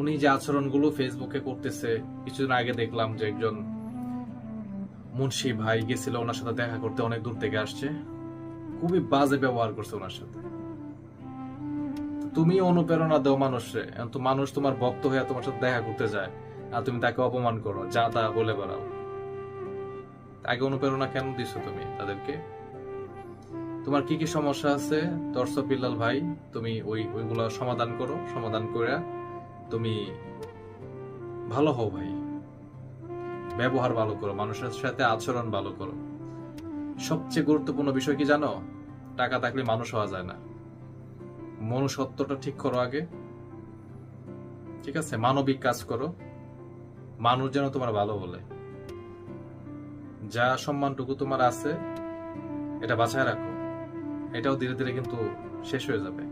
উনি যে আচরণগুলো ফেসবুকে করতেছে, কিছুদিন আগে দেখলাম যে একজন মুন্সি ভাই গেছিল ওনার সাথে দেখা করতে, অনেক দূর থেকে আসছে, খুবই বাজে ব্যবহার করছে ওনার সাথে। তুমি অনুপ্রেরণা দাও মানুষে, তো মানুষ তোমার ভক্ত হয়ে তোমার সাথে দেখা করতে যায় আর তুমি তাকে অপমান করো, যা তা বলে বেড়াও। আগে অনুপ্রেরণা কেন দিছো তুমি তাদেরকে? তোমার কি কি সমস্যা আছে দর্শক বিল্লাল ভাই, তুমি ওইগুলো সমাধান করো। সমাধান করে তুমি ভালো হও ভাই, ব্যবহার ভালো করো, মানুষের সাথে আচরণ ভালো করো। সবচেয়ে গুরুত্বপূর্ণ বিষয় কি জানো? টাকা থাকলে মানুষ হওয়া যায় না। মনুষ্যত্বটা ঠিক করো আগে, ঠিক আছে? মানবিক কাজ করো, মানুষ যেন তোমার ভালো বলে। যা সম্মানটুকু তোমার আছে এটা বাঁচায় রাখো, এটাও ধীরে ধীরে কিন্তু শেষ হয়ে যাবে।